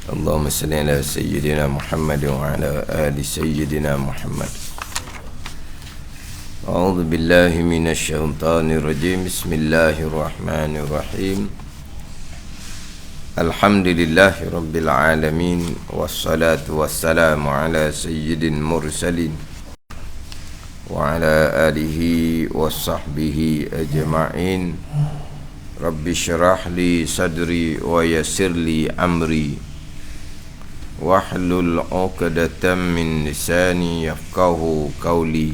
اللهم صل على سيدنا محمد وعلى آل سيدنا محمد. أعوذ بالله من الشيطان الرجيم. بسم الله الرحمن الرحيم. الحمد لله رب العالمين، والصلاة والسلام على سيد المرسلين وعلى آله وصحبه أجمعين. رب اشرح لي صدري ويسر لي أمري واحلل عقدة من لساني يفقهوا قولي.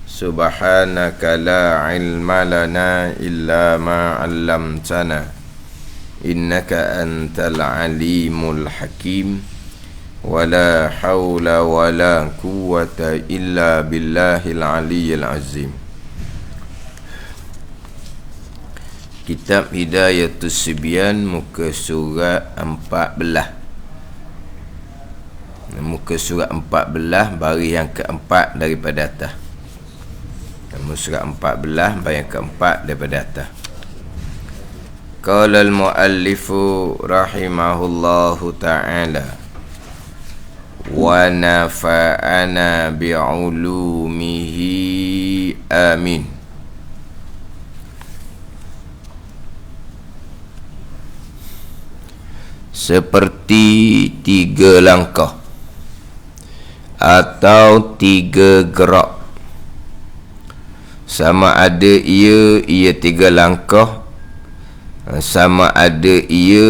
سبحانك لا علم لنا إلا ما علمتنا إنك أنت العليم الحكيم. ولا حول ولا قوة إلا بالله العلي العظيم. Kitab Hidayatus Sibyan, muka surat 14. Muka surat 14, baris yang keempat daripada atas. Muka surat 14, baris yang keempat daripada atas. Qala al-muallifu rahimahullahu ta'ala wa nafa'ana bi'ulumihi amin. Seperti 3 langkah atau 3 gerak, sama ada ia 3 langkah, sama ada ia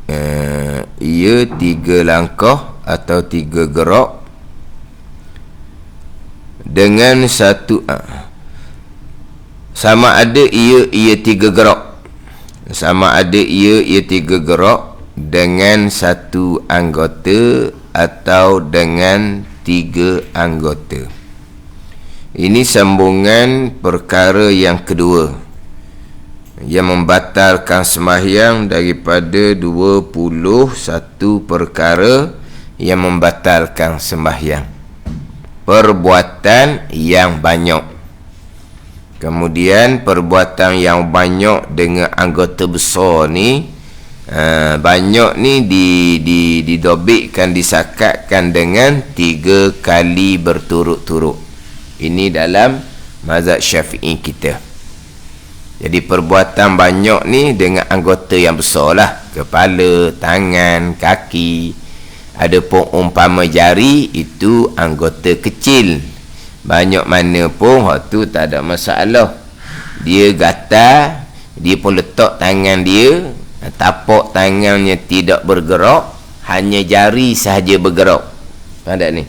3 langkah atau 3 gerak dengan satu, sama ada ia 3 gerak, sama ada ia 3 gerak dengan satu anggota atau dengan 3 anggota. Ini sambungan perkara yang kedua yang membatalkan sembahyang daripada 21 perkara yang membatalkan sembahyang. Perbuatan yang banyak. Kemudian perbuatan yang banyak dengan anggota besar ni, banyak ni didobikkan, disakatkan dengan 3 kali berturut-turut. Ini dalam mazhab Syafi'i kita. Jadi perbuatan banyak ni dengan anggota yang besar lah. Kepala, tangan, kaki. Adapun umpama jari, itu anggota kecil. Banyak mana pun, waktu tak ada masalah. Dia gatal, dia pun letak tangan dia, tapak tangannya tidak bergerak, hanya jari sahaja bergerak. Faham tak ni?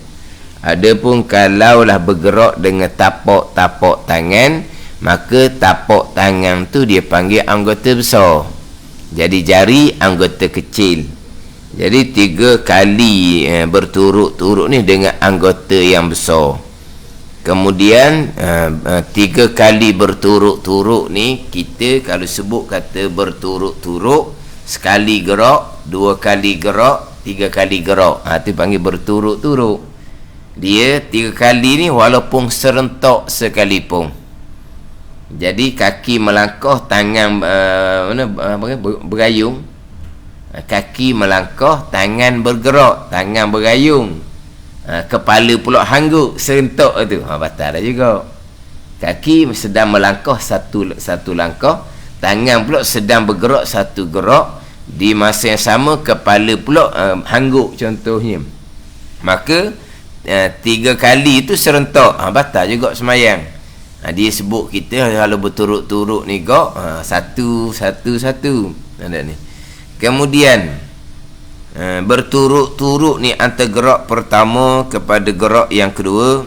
Adapun kalaulah bergerak dengan tapak-tapak tangan, maka tapak tangan tu dia panggil anggota besar. Jadi jari anggota kecil. Jadi 3 kali berturut-turut ni dengan anggota yang besar. Kemudian 3 kali berturut-turut ni, kita kalau sebut kata berturut-turut, sekali gerak, 2 kali gerak, 3 kali gerak, tu panggil berturut-turut. Dia 3 kali ni walaupun serentak sekalipun. Jadi kaki melangkah, tangan berayung. Kaki melangkah, tangan bergerak, tangan berayung. Kepala pula hangguk serentak tu, batal dah juga. Kaki sedang melangkah satu langkah, tangan pula sedang bergerak satu gerak, di masa yang sama kepala pula hangguk contohnya. Maka 3 kali itu serentak, batal juga semayang. Dia sebut kita kalau berturut-turut ni kok, satu. Ada ni. Kemudian berturut-turut ni antara gerak pertama kepada gerak yang kedua,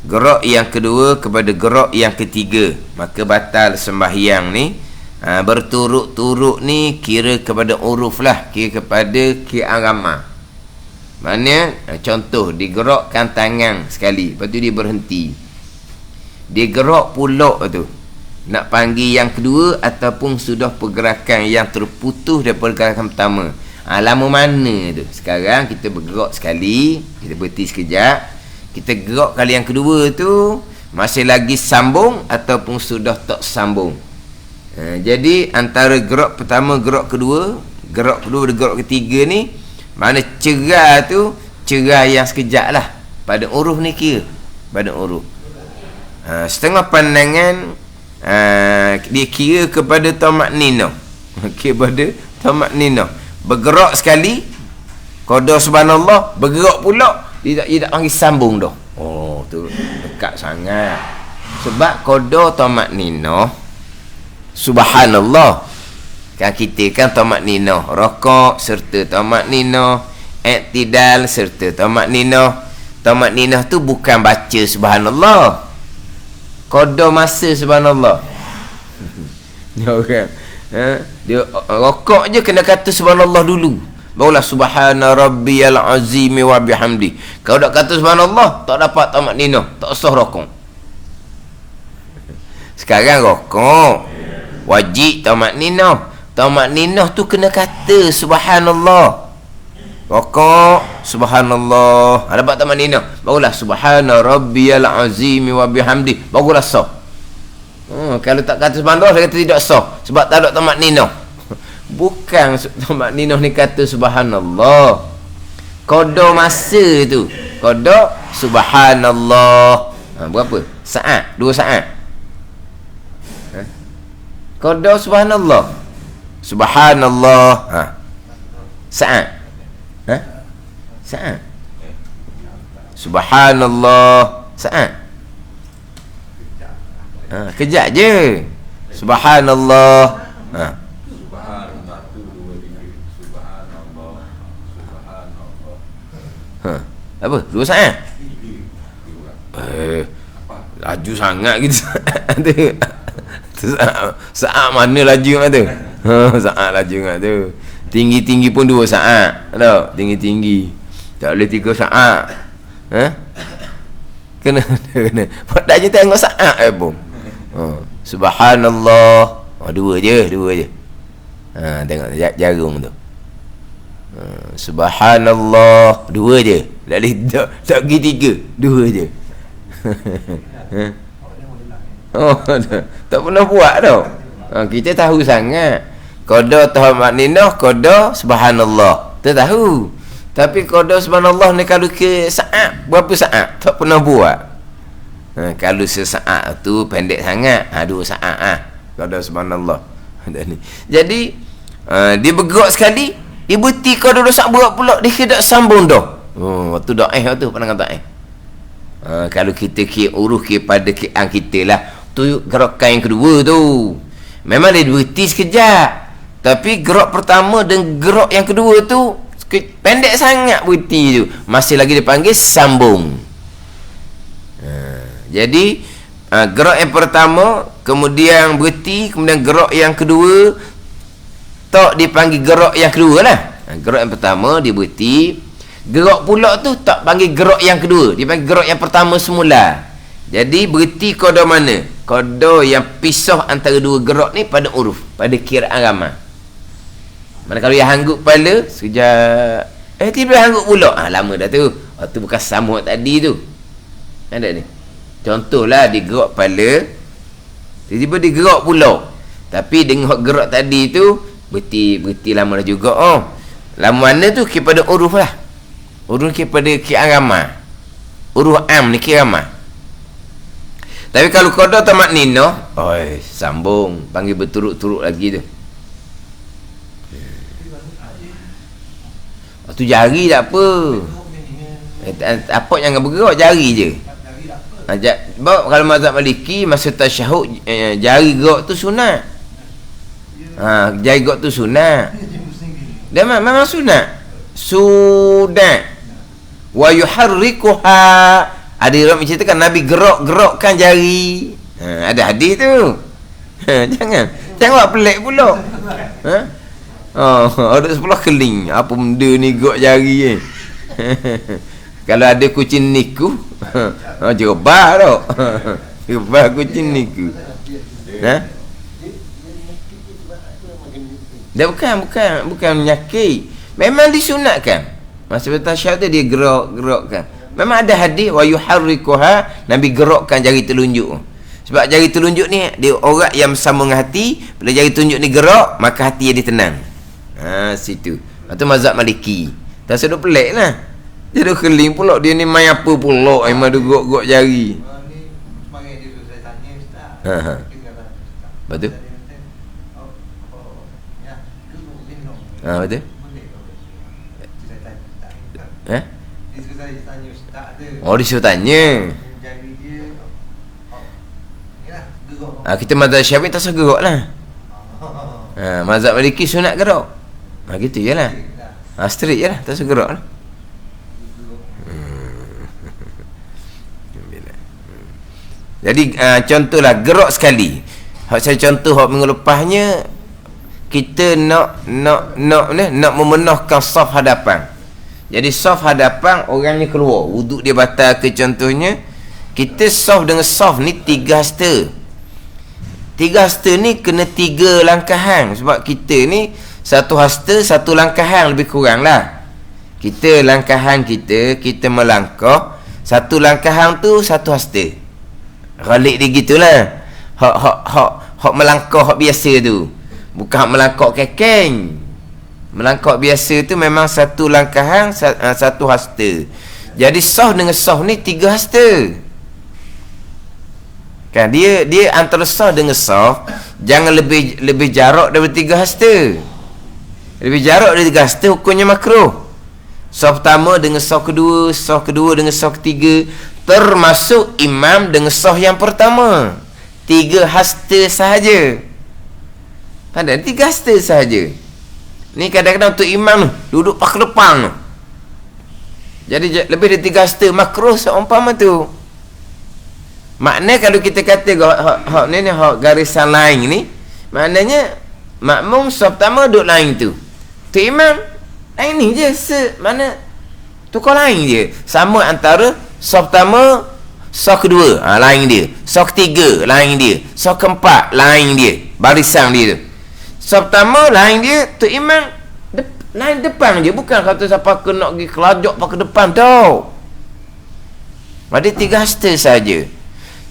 gerak yang kedua kepada gerak yang ketiga, maka batal sembahyang ni. Berturut-turut ni kira kepada uruf lah, kira kepada ki'arama. Maknanya contoh, digerakkan tangan sekali, lepas tu dia berhenti, dia gerak pulak tu, nak panggil yang kedua ataupun sudah pergerakan yang terputus daripada pergerakan pertama. Lama mana tu? Sekarang kita bergerak sekali, kita berhenti sekejap, kita gerak kali yang kedua tu, masih lagi sambung ataupun sudah tak sambung. Jadi antara gerak pertama, gerak kedua, gerak kedua, gerak ketiga ni, mana cerah tu cerah yang sekejap lah. Pada uruf ni kira pada uruf. Setengah pandangan dia kira kepada tamakninah. Kepada tamakninah. Bergerak sekali, qada subhanallah, bergerak pula, dia tak panggil sambung dah. Oh, tu dekat sangat. Sebab qada tamakninah subhanallah. Kan kita kan tamakninah rakaat serta tamakninah, i'tidal serta tamakninah. Tamakninah tu bukan baca subhanallah. Qada masa subhanallah. Dia orang dia rakaat je kena kata subhanallah dulu. Barulah subhana rabbiyal azim wa bihamdi. Kalau tak kata subhanallah, tak dapat tamakninah, tak sah rakaat. Sekarang rakaat wajib tamakninah. Tamakninah tu kena kata subhanallah. Rakaat subhanallah, dapat tamakninah, barulah subhana rabbiyal azim wa bihamdi, barulah sah. Kalau tak kata subhanallah, dia kata tidak sah sebab tak ada tamakninah. Bukan tamakninah ni kata subhanallah. Qada masa tu, qada subhanallah. Berapa? Saat? 2 saat. Qada subhanallah. Subhanallah. Saat. Saat. Subhanallah. Saat. Kejap je. Subhanallah. Subhanallah tu 2 3. Subhanallah. Subhanallah. Apa? 2 saat? Laju sangat gitu. Saat mana laju kat tu? Saat laju kat tu. Tinggi-tinggi pun 2 saat. Tak? Tinggi-tinggi. Tak boleh 3 saat. Kena. Dah je tengok saat pun. Subhanallah. 2 je. Tengok jarum tu. Subhanallah. 2 je. Tak pergi 3. 2 je. Tak pernah buat tau. Kita tahu sangat. Qada tamakninah, qada subhanallah, kita tahu. Tapi qada subhanallah ni kalau ke saat, berapa saat tak pernah buat. Kalau sesaat tu pendek sangat, 2 saat qada subhanallah. Jadi dia bergerak sekali, dia berhenti qada 2 saat berat pula, dia tidak sambung dah. Waktu daif tu pandangan daif. Kalau kita urus kepada kian kita lah, tu gerakan yang kedua tu memang dia berhenti sekejap, tapi gerak pertama dan gerak yang kedua tu pendek sangat berhenti tu, masih lagi dipanggil sambung. Jadi gerak yang pertama kemudian berhenti, kemudian gerak yang kedua tak dipanggil gerak yang kedua lah. Gerak yang pertama dia berhenti, gerak pula tu tak panggil gerak yang kedua, dia panggil gerak yang pertama semula. Jadi berhenti qada mana? Qada yang pisah antara 2 gerak ni pada uruf, pada kiraan ramai. Mana kalau yang hanggup kepala sekejap, tiba hanggup pula, lama dah tu. Tu bukan sambung tadi tu. Ada ni contohlah, dia gerak kepala, tiba-tiba dia gerak pula, tapi dengan gerak tadi tu berhenti lama dah juga. Lama mana tu kepada uruf lah, uruf kepada kiraan ramai, uruf am ni kiraan ramai. Tapi kalau qada tamakninah, sambung, panggil berturut-turut lagi tu. Tu jari tak apa. Apa jangan bergerak, jari je. Kalau mazhab Maliki masa tasyahud, jari gerak tu sunat. Jari gerak tu sunat. Dia memang sunat. Sunat. Wa yuharrikuha. Ada orang menceritakan Nabi gerakkan jari. Ada hadis tu. Jangan buat pelik pula. Ada sebelah keling, apa benda ni gerak jari Kalau ada kucing niku, jerbah tau. Jerbah kucing niku. Dia bukan menyakit. Memang disunatkan. Masa tasyahud dia gerakkan. Memang ada hadis wa yuharrikuha, Nabi gerakkan jari telunjuk. Sebab jari telunjuk ni dia orang yang bersama dengan hati. Bila jari telunjuk ni gerak, maka hati dia tenang. Situ. Atau mazhab Maliki. Tak sedap pelik lah. Dia duk keling pula, dia ni main apa pula, memang duk gok-gok jari. Ni semangat dia tu saya tanya Ustaz. Ha. Tinggalan Ustaz. Betul? Ya, dulu minum. Betul? Boleh ke? Saya tanya Ustaz. Dia suruh saya tanya Ustaz tu. Dia suruh tanya. Jari dia yalah, gerak. Kita mazhab Syafi'i tak usah gerak lah. Mazhab Maliki sunat gerak. Gitu je lah. Straight je lah, tak usah gerak lah. Jadi contohlah gerak sekali. Hak saya contoh hak minggu lepasnya, kita nak memenahkan saf hadapan. Jadi saf hadapan orangnya keluar, wuduk dia batal ke contohnya. Kita saf dengan saf ni 3 hasta. 3 hasta ni kena 3 langkahan, sebab kita ni 1 hasta 1 langkahan lebih kurang lah. Kita langkahan kita melangkah 1 langkahan tu 1 hasta. Galik dia gitulah. Hak melangkah hak biasa tu. Bukan hak melangkah kekeng. Melangkah biasa tu memang 1 langkahan 1 hasta. Jadi saf dengan saf ni 3 hasta. Kan dia antara saf dengan saf jangan lebih jarak daripada 3 hasta. Lebih jarak dari 3 hasta hukumnya makruh. Saf pertama dengan saf kedua, saf kedua dengan saf ketiga, termasuk imam dengan saf yang pertama. 3 hasta sahaja. Ada 3 hasta sahaja. Ni kadang-kadang untuk imam duduk pak depan. Jadi lebih dari 3 hasta makruh seumpama tu. Makna kalau kita kata hak ni hak garisan lain ni, maknanya makmum saf pertama duduk lain tu. Tu imam lain ni je, mana tukar lain je. Sama antara saf pertama, saf kedua, lain dia. Saf ketiga, lain dia. Saf keempat, lain dia. Barisan dia tu. Saf pertama, lain dia. Tu imam lain depan je. Bukan kata siapa kena pergi kelajak pakai depan tau. Ada 3 hasta saja.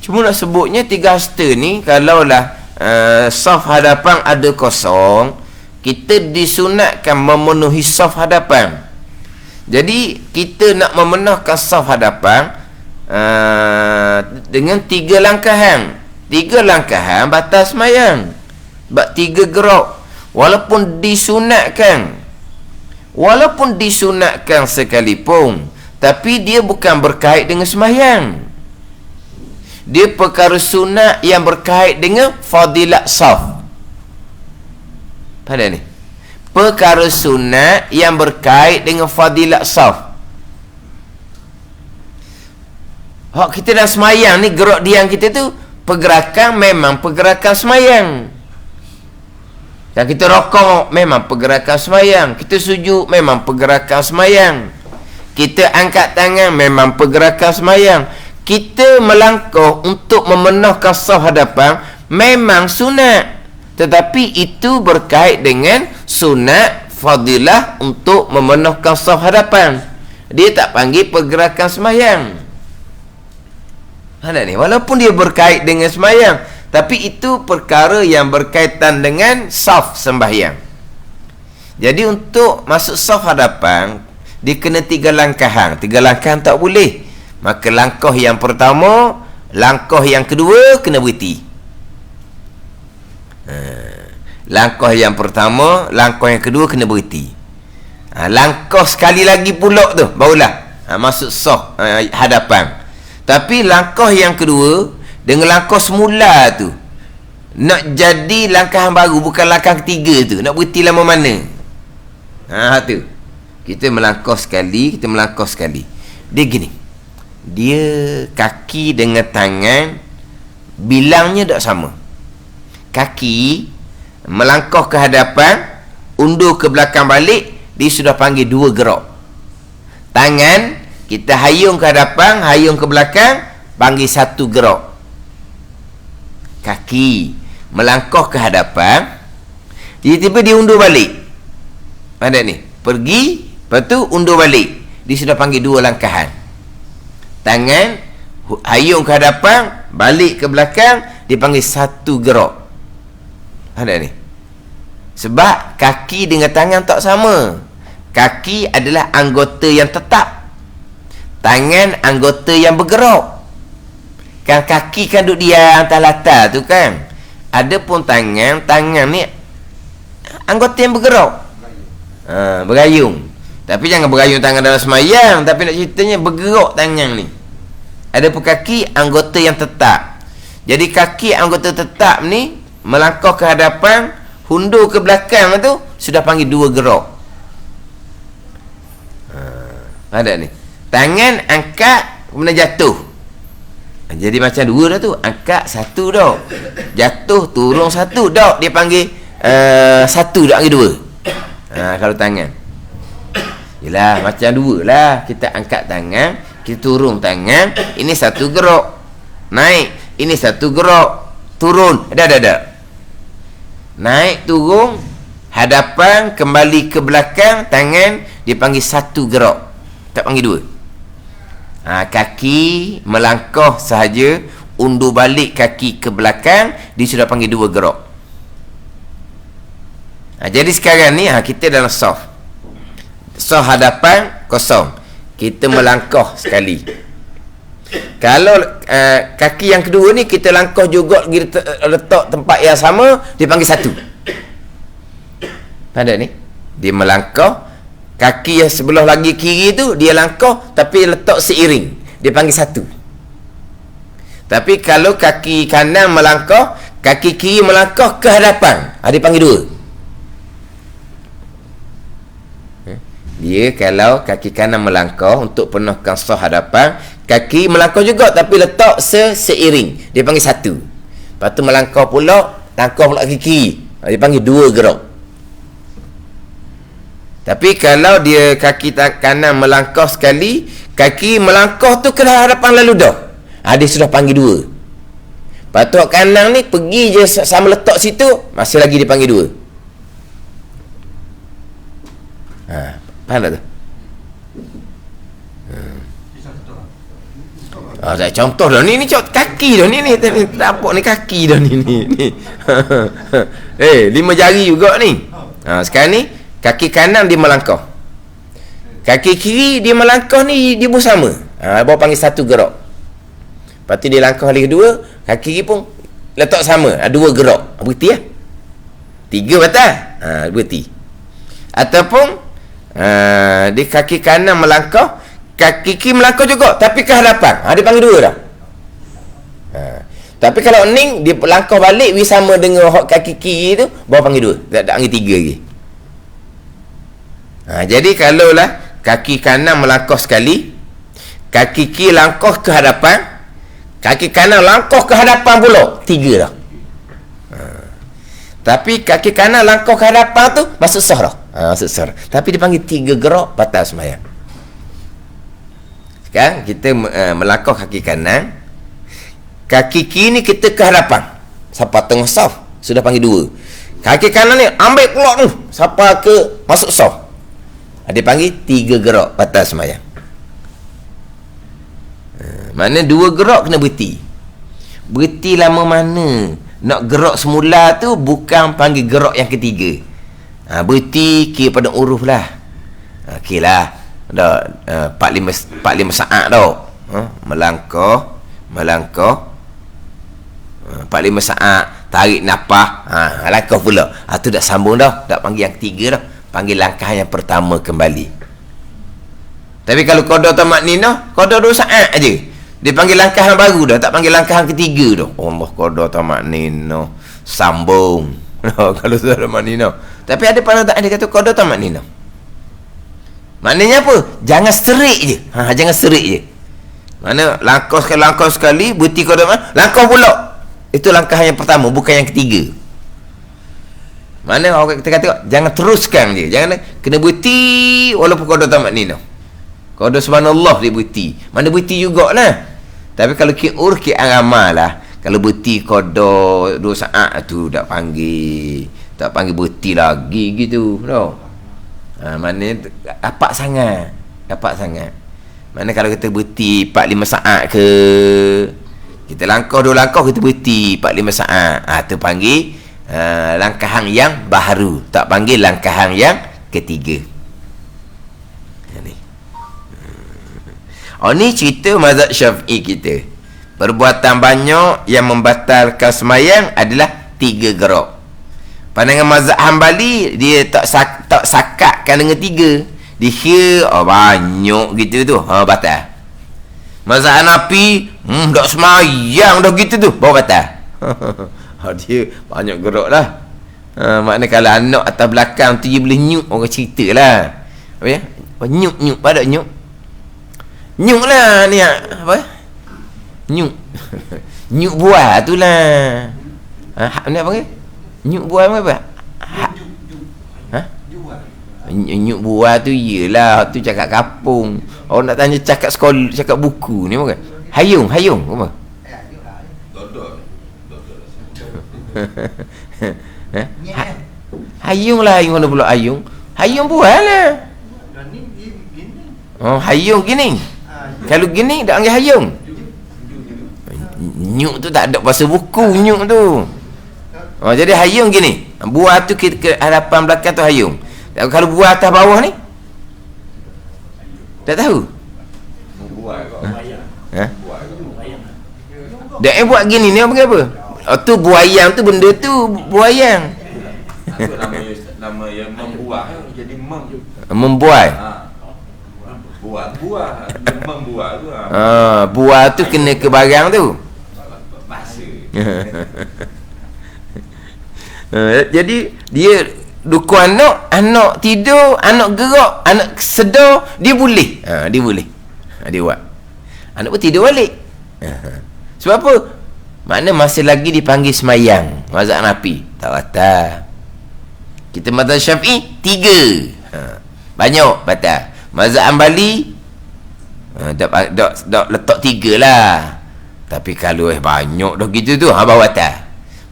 Cuma nak sebutnya 3 hasta ni, kalaulah saf hadapan ada kosong, kita disunatkan memenuhi saf hadapan. Jadi kita nak memenahkan saf hadapan dengan 3 langkahan. 3 langkahan batas sembahyang. Sebab 3 gerak. Walaupun disunatkan sekalipun, tapi dia bukan berkait dengan sembahyang. Dia perkara sunat yang berkait dengan fadilat saf. Pada ni perkara sunat yang berkait dengan fadilat saf. Hak kita dah semayang ni, gerak diam kita tu pergerakan memang pergerakan semayang. Dan kita rokok memang pergerakan semayang. Kita sujud memang pergerakan semayang. Kita angkat tangan memang pergerakan semayang. Kita melangkah untuk memenahkan saf hadapan memang sunat, tetapi itu berkait dengan sunat fadilah untuk memenahkan saf hadapan. Dia tak panggil pergerakan sembahyang. Ada ni, walaupun dia berkait dengan sembahyang, tapi itu perkara yang berkaitan dengan saf sembahyang. Jadi untuk masuk saf hadapan, dia kena 3 langkahan. 3 langkahan tak boleh. Maka langkah yang pertama, langkah yang kedua kena berhenti. Langkah yang pertama, langkah yang kedua kena berhenti. Langkah sekali lagi pula tu barulah masuk saf hadapan. Tapi langkah yang kedua dengan langkah semula tu nak jadi langkah baru, bukan langkah ketiga tu. Nak berhenti lama mana? Tu. Kita melangkah sekali, kita melangkah sekali. Dia gini. Dia kaki dengan tangan bilangnya tak sama. Kaki melangkah ke hadapan, undur ke belakang balik, dia sudah panggil 2 gerak. Tangan kita hayung ke hadapan, hayung ke belakang, panggil 1 gerak. Kaki melangkah ke hadapan, tiba-tiba dia undur balik. Ada ni, pergi, lepas tu undur balik, dia sudah panggil 2 langkahan. Tangan hayung ke hadapan, balik ke belakang, dia panggil 1 gerak. Ada ni. Sebab kaki dengan tangan tak sama. Kaki adalah anggota yang tetap, tangan anggota yang bergerak. Kan kaki kan duduk dia atas latar tu kan. Adapun tangan ni anggota yang bergerak. Berayung. Tapi jangan berayung tangan dalam semayang. Tapi nak ceritanya bergerak tangan ni. Adapun kaki anggota yang tetap. Jadi kaki anggota tetap ni melangkah ke hadapan, hundur ke belakang tu sudah panggil dua gerak. Ada ni. Tangan angkat kemudian jatuh. Jadi macam dua dah tu. Angkat satu dah. Jatuh turun satu dah. Dia panggil satu dah panggil dua. Kalau tangan. Yelah macam dua lah. Kita angkat tangan, kita turun tangan. Ini satu gerak naik, ini satu gerak turun. Dah. Naik turun, hadapan kembali ke belakang, tangan dipanggil satu gerak. Tak panggil dua. Kaki melangkah sahaja, undur balik kaki ke belakang, dia sudah panggil dua gerak. Jadi sekarang ni kita dalam saf hadapan kosong, kita melangkah sekali. Kalau kaki yang kedua ni kita langkah juga, kita letak tempat yang sama, dia panggil satu. Ada ni, dia melangkah. Kaki yang sebelah lagi kiri tu dia langkah tapi letak seiring, dia panggil satu. Tapi kalau kaki kanan melangkah, kaki kiri melangkah ke hadapan, dia panggil dua. Dia kalau kaki kanan melangkah untuk penuhkan saf hadapan, kaki melangkah juga tapi letak seiring, dia panggil satu. Lepas tu melangkah pula, langkah pula kaki kiri, dia panggil dua gerak. Tapi kalau dia kaki kanan melangkah sekali, kaki melangkah tu ke hadapan lalu dah, dia sudah panggil dua. Lepas tu kanan ni pergi je sama letak situ, masih lagi dipanggil dua. Faham tak tu? Contoh dah ni kaki dah ni nampak ni kaki dah ni. 5 jari juga ni. Sekarang ni kaki kanan dia melangkah, kaki kiri dia melangkah ni dia pun sama. Bawa panggil satu gerak. Lepas tu dia langkah lagi kedua, kaki kiri pun letak sama, dua gerak. Berhenti lah. 3 batal. Berhenti. Ataupun dia kaki kanan melangkah, kaki kiri melangkah juga tapi ke hadapan, dia panggil dua dah. Tapi kalau ning dia langkah balik sama dengan kaki kiri tu, bawa panggil dua, tak panggil 3 lagi. Jadi kalaulah kaki kanan melangkah sekali, kaki kiri langkah ke hadapan, kaki kanan langkah ke hadapan pula, 3 dah. Tapi kaki kanan langkah ke hadapan tu masuk sah dah. Masuk sah. Tapi dipanggil 3 gerak, batal sembahyang. Sekarang kita melangkah kaki kanan, kaki kiri ni kita ke hadapan sampai tengah saf, sudah panggil 2. Kaki kanan ni ambil pula tu sampai ke masuk saf, dia panggil 3 gerak, batal sembahyang. Mana 2 gerak kena berhenti. Berhenti lama mana? Nak gerak semula tu bukan panggil gerak yang ketiga. Berhenti kira pada huruf lah. Okey lah. Dah 45 saat dah. Melangkah 45 saat, tarik nafas, langkah pula. Tu dah sambung dah, dah panggil yang ketiga dah. Panggil langkah yang pertama kembali. Tapi kalau qada tamakninah, qada 2 saat aja, dia panggil langkah yang baru dah, tak panggil langkah yang ketiga dah. Allah, qada tamakninah sambung. Kalau sudah tamakninah. Tapi ada pandang dia kata qada tamakninah. Maknanya apa? Jangan serik je. Jangan serik je. Mana langkah sekali berhenti qada, langkah pula. Itu langkah yang pertama, bukan yang ketiga. Mana orang kita kata jangan teruskan je, jangan kena berhenti walaupun qada tamakninah. Qada subhanallah dia berhenti, mana berhenti jugalah. Tapi kalau ki amal lah, kalau berhenti qada 2 saat tu tak panggil berhenti lagi gitu tau. Mana dapat sangat. Mana kalau kita berhenti 4-5 saat ke, kita langkah 2 langkah kita berhenti 4-5 saat, tu panggil langkahan yang baharu, tak panggil langkahan yang ketiga. Ni. Ni cerita mazhab Syafi'i kita. Perbuatan banyak yang membatalkan semayang adalah 3 gerak. Pandangan mazhab Hambali, dia tak sakatkan dengan 3. Dia kira banyak gitu tu, batal. Mazhab Hanafi, tak semayang dah gitu tu, baru batal. Dia banyak gerak lah. Maknanya kalau anak atas belakang tu dia boleh nyuk, orang cerita lah. Apa ya? Nyuk, pada nyuk. Nyuk lah ni, apa? Nyuk. Nyuk buah tu lah. Ni apa ke? Nyuk buah apa? Nyuk buah tu iyalah, tu cakap kampung. Orang nak tanya cakap sekolah, cakap buku ni bukan? Hayung apa? Hayung lah, hayung mana pula hayung? Hayung buah lah. Hayung gini. Kalau gini tak panggil hayung. Nyuk tu tak ada bahasa buku, nyuk tu. Jadi hayung gini. Buah tu ke hadapan belakang tu hayung. Kalau buah atas bawah ni tak tahu. Dia buat gini ni apa? Tu buayang tu, benda tu buayang. Nama yang membuah jadi membuai. Buah membuah tu. Buah tu kena ke barang tu. Bahasa. Jadi dia dukung anak tidur, anak gerak, anak sedar, dia boleh. Dia boleh. Dia buat. Anak pun tidur balik. Sebab apa? Makna masih lagi dipanggil semayang. Mazhab Hanafi tak batal. Kita mazhab Syafi'i 3. Banyak batal. Mazhab Hambali dak letak 3 lah. Tapi kalau banyak dah gitu tu, baru batal.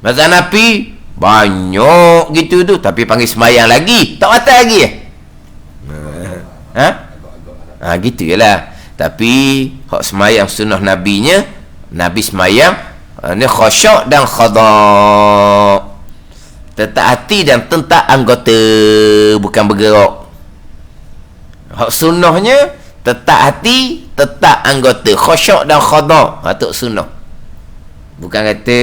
Mazhab Hanafi banyak gitu tu, tapi panggil semayang lagi, tak batal lagi. Gitu je lah. Tapi hak semayang sunnah nabinya, Nabi semayang ni khusyuk dan khada', tetap hati dan tentak anggota, bukan bergerak. Hak sunnahnya tetap hati, tetap anggota, khusyuk dan khada'. Itu sunnah. Bukan kata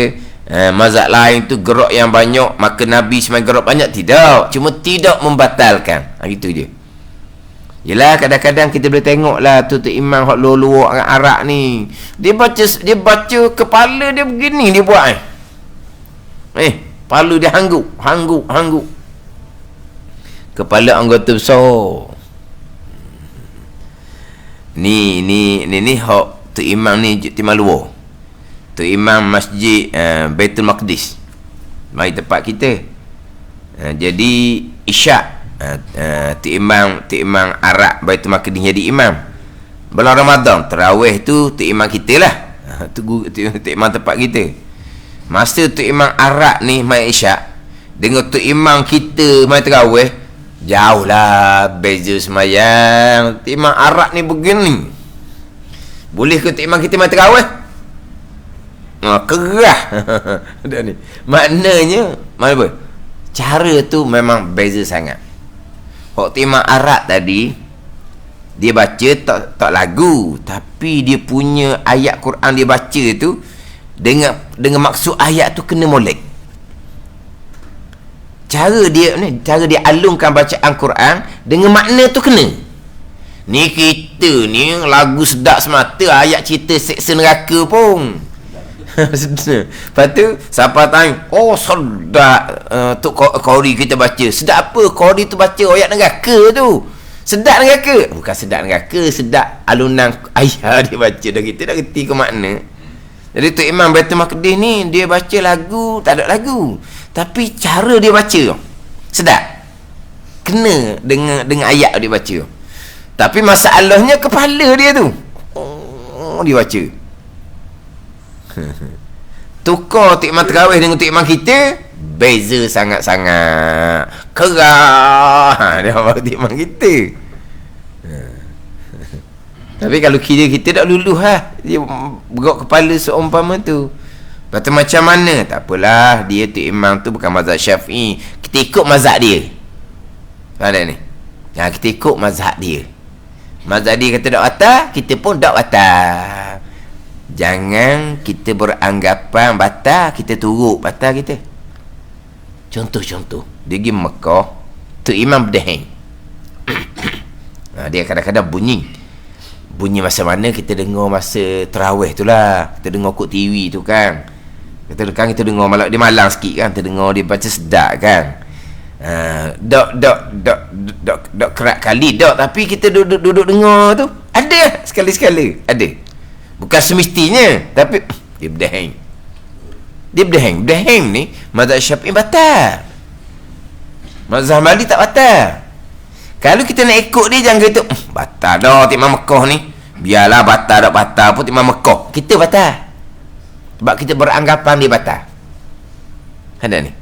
mazhab lain tu gerak yang banyak, maka Nabi semayang gerak banyak. Tidak, cuma tidak membatalkan. Gitu je. Yelah, kadang-kadang kita boleh tengok lah tu imam hak luar-luar dengan Arab ni, dia baca kepala dia begini dia buat kepala dia hangguk kepala anggota besar ni hak tu imam ni timah luar, tu imam masjid Baitul Maqdis, mari tempat kita. Jadi isyak, tu imam Arab Baitul Maqdis jadi imam. Bulan Ramadan tarawih tu imam kita lah. Tu imam tempat kita. Masa tu imam Arab ni mai isyak dengan tu imam kita mai tarawih, jauh lah beza semayang. Tu imam Arab ni begini, boleh ke tu imam kita mai tarawih? Kerah. Dah ni. Maknanya mana apa? Cara tu memang beza sangat. Hak imam Arab tadi, dia baca tak lagu, tapi dia punya ayat Quran dia baca tu dengan maksud ayat tu kena molek. Cara dia alungkan bacaan Quran dengan makna tu kena. Ni kita ni lagu sedap semata, ayat cerita seksa neraka pun. Lepas tu siapa tanya, sedap tu Qori kita baca. Sedap apa? Qori tu baca ayat neraka tu. Sedap neraka? Bukan sedap neraka, sedap alunan ayat dia baca. Dah kita dah reti ke makna. Jadi tu imam Baitul Maqdis ni, dia baca lagu, tak ada lagu, tapi cara dia baca sedap, kena dengan ayat dia baca. Tapi masalahnya kepala dia tu dia baca. Tukar tu imam tarawih dengan tu imam kita, beza sangat-sangat. Kerah dia bawa tu imam kita. Tapi kalau kita tak luluh lah, dia bergerak kepala seumpama tu, Lepas tu macam mana? Tak apalah, dia tu imam tu bukan mazhab Syafi'i. Kita ikut mazhab dia. Mana ni? Kita ikut mazhab dia. Mazhab dia kata tak batal, kita pun tak batal. Jangan kita beranggapan batal, kita turut batal kita. Contoh-contoh, dia pergi Mekah, tu imam berdeheng. Dia kadang-kadang bunyi masa mana kita dengar masa tarawih tu lah. Kita dengar kat TV tu kan. Kita dengar malam, dia malang sikit kan, kita dengar dia baca sedap kan. Dok kerak kali dok, tapi kita duduk dengar tu ada sekali-sekala ada. Bukan semestinya, tapi dia berdeheng ni mazhab Syafi'i batal, mazhab Mali tak batal. Kalau kita nak ikut dia, jangan kata batal dah Tok Imam Mekah ni, biarlah batal tak batal pun Tok Imam Mekah kita batal, sebab kita beranggapan dia batal. Ada ni.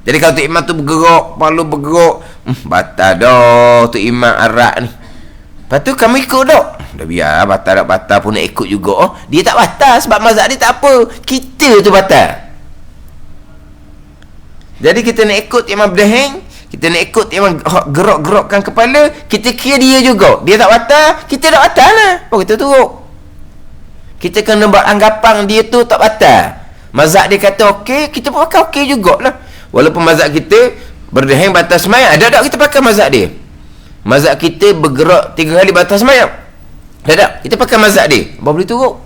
Jadi kalau Tok Imam tu bergerak, palu bergerak, batal dah Tok Imam Arak ni. Lepas tu kamu ikut dah. Dah biar batal tak batal pun nak ikut juga. Dia tak batal sebab mazhab dia tak apa. Kita tu batal. Jadi kita nak ikut Imam berdeheng, kita nak ikut Imam gerak-gerakkan kepala, kita kira dia juga. Dia tak batal, kita tak batal lah. Oh, kita turut. Kita kena buat anggapan dia tu tak batal. Mazhab dia kata okey, kita pun pakai okey jugalah. Walaupun mazhab kita berdeheng batas semayang, ada tak kita pakai mazhab dia. Mazhab kita bergerak 3 kali batas semayang, ada tak kita pakai mazhab dia. Apa boleh turut.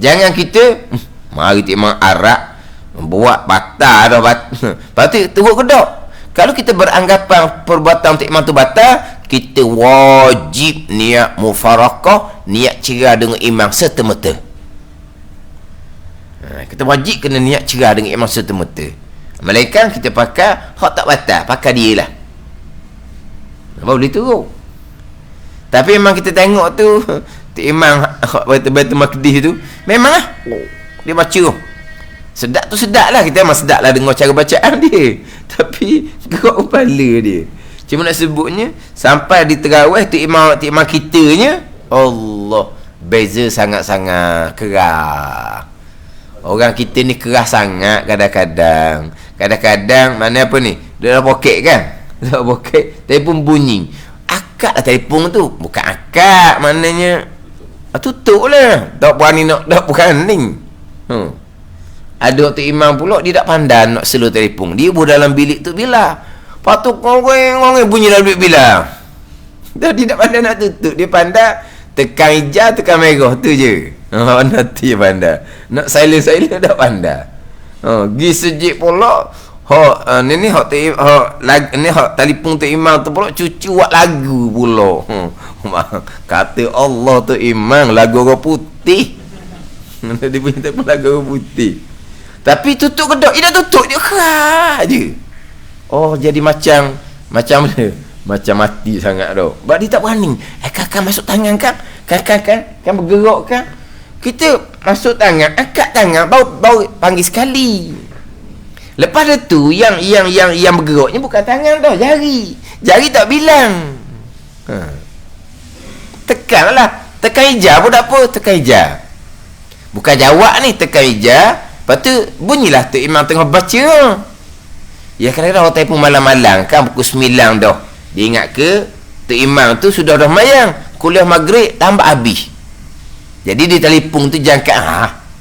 Jangan kita mari Imam Arab buat batal dah lepas tu turut ke tak. Kalau kita beranggapan perbuatan Imam tu batal, kita wajib niat mufarakah, niat cerai dengan imam serta-merta. Kita wajib kena niat cerai dengan imam serta-merta. Melainkan kita pakai hak tak batal, pakai dia lah. Apa boleh turut. Tapi memang kita tengok tu Tok Imam Baitul Maqdis tu memang lah dia baca sedap tu sedap lah. Kita memang sedap lah dengar cara bacaan dia, tapi gerak kepala dia. Cuma nak sebutnya sampai di terawih Tok Imam kitanya, Allah, beza sangat-sangat keras. Orang kita ni keras sangat kadang-kadang. Kadang-kadang mana apa ni, dia dalam poket kan, dalam poket telefon bunyi, akak lah telefon tu. Bukan akak, maknanya tutup lah, tak berani nak, tak berani. Ada Tok Imam pula, dia tak pandai nak slow telefon, dia pun dalam bilik tu bila patut ngoreng bunyi dalam bilik bila. Dia tak pandai nak tutup, dia pandai tekan hijau tekan merah tu je. Nanti pandai nak silent tak pandai. Gi sejik pula ni hak telefon Tok Imam tu pula cucu buat lagu pula. Kata Allah tu Imam lagu orang putih. Dia punya telefon lagu orang putih. Tapi tutup kedok, dia dah tutup, dia keras je. Oh, jadi macam mana? Macam mati sangat dah. Sebab dia tak berani. Kan masuk tangan kan bergerak kan. Kita masuk tangan, angkat tangan, baru panggil sekali. Lepas tu yang bergeraknya bukan tangan dah, jari. Jari tak bilang. Tekanlah. Tekan hijau pun tak apa, tekan hijau. Bukan jawab ni, tekan hijau. Lepas tu bunyilah Tok Imam tengah baca. Ya, kadang-kadang orang telefon malam-malam kan, pukul 9 dah. Dia ingat ke Tok Imam tu sudah dah mayang, kuliah maghrib tambah habis. Jadi dia telefon tu jangka,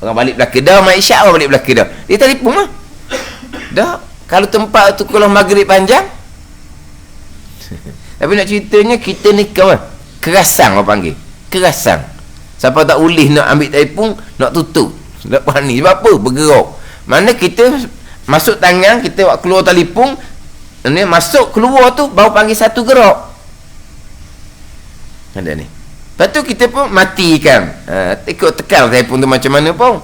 orang balik belakang dah, mak isyak orang balik belakang dah. Dia telefon lah. Dah, kalau tempat tu kuliah maghrib panjang. Tapi nak ceritanya, kita ni kawan, kerasan orang panggil. Kerasan. Siapa tak boleh nak ambil telefon, nak tutup. Tak berani. Sebab apa? Bergerak. Mana kita masuk tangan, kita buat keluar telefon, ni masuk keluar tu baru panggil satu gerak. Ada ni. Lepas tu kita pun matikan. Ikut tekan telefon tu macam mana pun.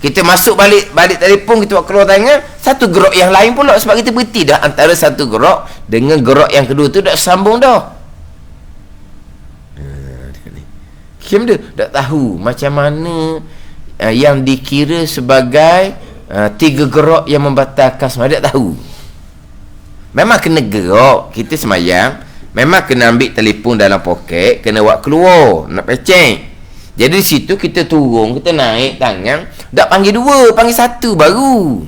Kita masuk balik telefon, kita buat keluar tangan, satu gerak yang lain pula, sebab kita berhenti dah antara satu gerak dengan gerak yang kedua tu dah sambung dah. Kim dia tak tahu macam mana yang dikira sebagai 3 gerak yang membatalkan sembahyang. Dia tak tahu. Memang kena gerak kita semayang, memang kena ambil telefon dalam poket, kena buat keluar nak pecek. Jadi di situ kita turun, kita naik tangan, tak panggil dua, panggil satu baru.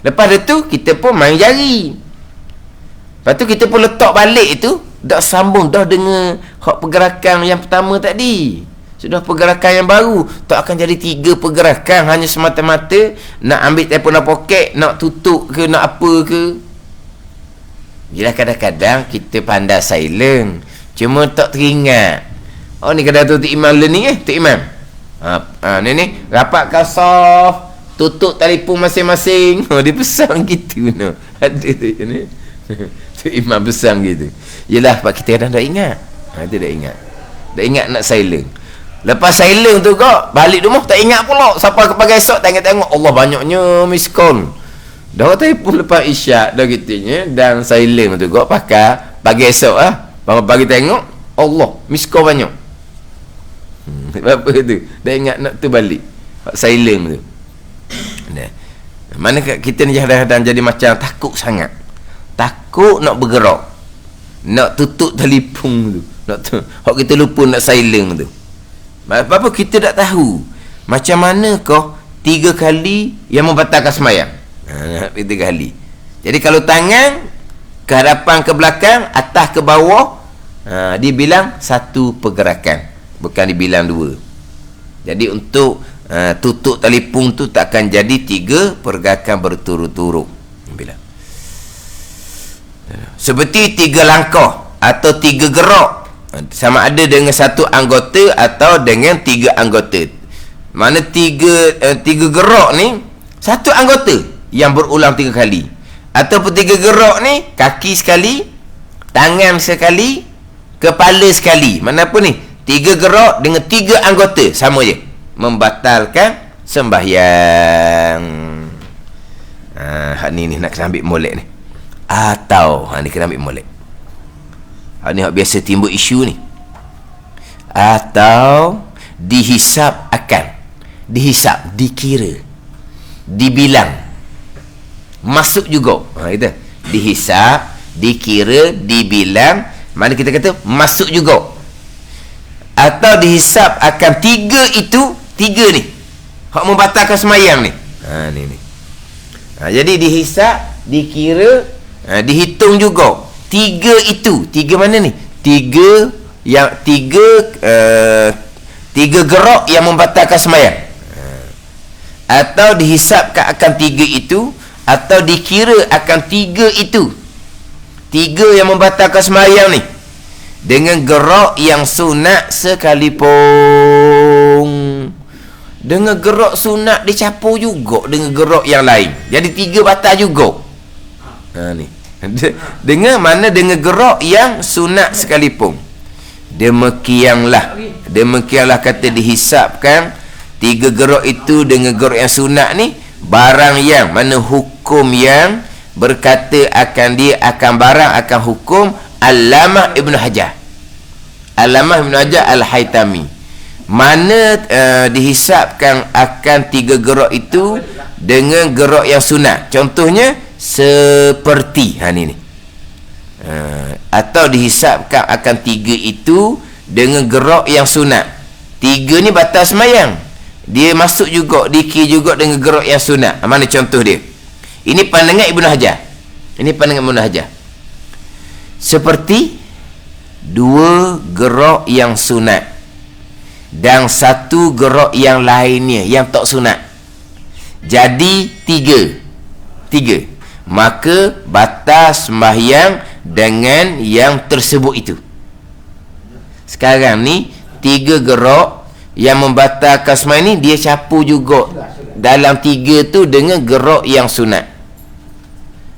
Lepas tu kita pun main jari. Lepas tu kita pun letak balik itu, tak sambung dah dengan hak pergerakan yang pertama tadi. Sudah pergerakan yang baru. Tak akan jadi 3 pergerakan hanya semata-mata nak ambil telefon dalam poket, nak tutup ke, nak apa ke. Yelah kadang-kadang kita pandai silent, cuma tak teringat. Oh ni kadang tu Tok Imam learning Tok Imam. Ni rapatkan soft, tutup telefon masing-masing. Dia pesan gitu no. Ada tu ni. Tok Imam pesan gitu. Yelah sebab kita kadang tak ingat. Dia dah ingat. Dah ingat nak silent. Lepas silent tu kau balik rumah tak ingat pula. Sampai ke pagi esok tengok Allah banyaknya miss call. Dah telefon lepas isyak dah gitunya dan silent tu kau pakai pagi esok bangun pagi tengok Allah miss call banyak. Apa tu? Dah ingat nak tu balik. Silent tu. Mana kita ni kadang-kadang jadi macam takut sangat. Takut nak bergerak. Nak tutup telefon tu. Nak tu. Hak kita lupa nak silent tu. Apa kita tak tahu macam mana kau 3 kali yang membatalkan sembahyang. 3 kali. Jadi kalau tangan ke hadapan ke belakang, atas ke bawah, dia bilang 1 pergerakan. Bukan dibilang 2. Jadi untuk tutup telefon tu takkan jadi 3 pergerakan berturut-turut. Bila seperti 3 langkah atau 3 gerak, sama ada dengan 1 anggota atau dengan 3 anggota. Mana 3 gerak ni 1 anggota yang berulang 3 kali, ataupun 3 gerak ni kaki sekali, tangan sekali, kepala sekali. Mana apa ni 3 gerak dengan 3 anggota sama je, membatalkan sembahyang. Hak ni nak kena ambil molek ni. Atau ni kena ambil molek. Ni hak biasa timbul isu ni. Atau dihisap akan, dihisap, dikira, dibilang, masuk juga. Itu dihisap, dikira, dibilang. Mana kita kata masuk juga. Atau dihisap akan 3 itu, 3 ni hak membatalkan sembahyang ni. Ni. Jadi dihisap, dikira, dihitung juga. 3 itu, 3 mana ni? 3 yang 3 gerak yang membatalkan sembahyang. Atau dihisapkan akan 3 itu, atau dikira akan 3 itu. 3 yang membatalkan sembahyang ni dengan gerak yang sunat sekalipun. Dengan gerak sunat dicampur juga dengan gerak yang lain. Jadi 3 batal juga. Ni. Dengan mana dengan gerak yang sunat sekalipun. Demikianlah kata dihisapkan 3 gerak itu dengan gerak yang sunat ni, barang yang mana hukum yang berkata akan dia akan barang akan hukum Allamah Ibn Hajar Al-Haytami. Mana dihisapkan akan 3 gerak itu dengan gerak yang sunat. Contohnya seperti ni. Atau dihisapkan akan 3 itu dengan gerak yang sunat. 3 ni batal sembahyang. Dia masuk juga, dikir juga dengan gerak yang sunat. Mana contoh dia? Ini pandangan Ibn Hajar. Seperti 2 gerak yang sunat dan 1 gerak yang lainnya yang tak sunat. Jadi 3. Maka batal sembahyang dengan yang tersebut itu. Sekarang ni 3 gerak yang membatalkan sembahyang ni dia campur juga dalam 3 tu dengan gerak yang sunat.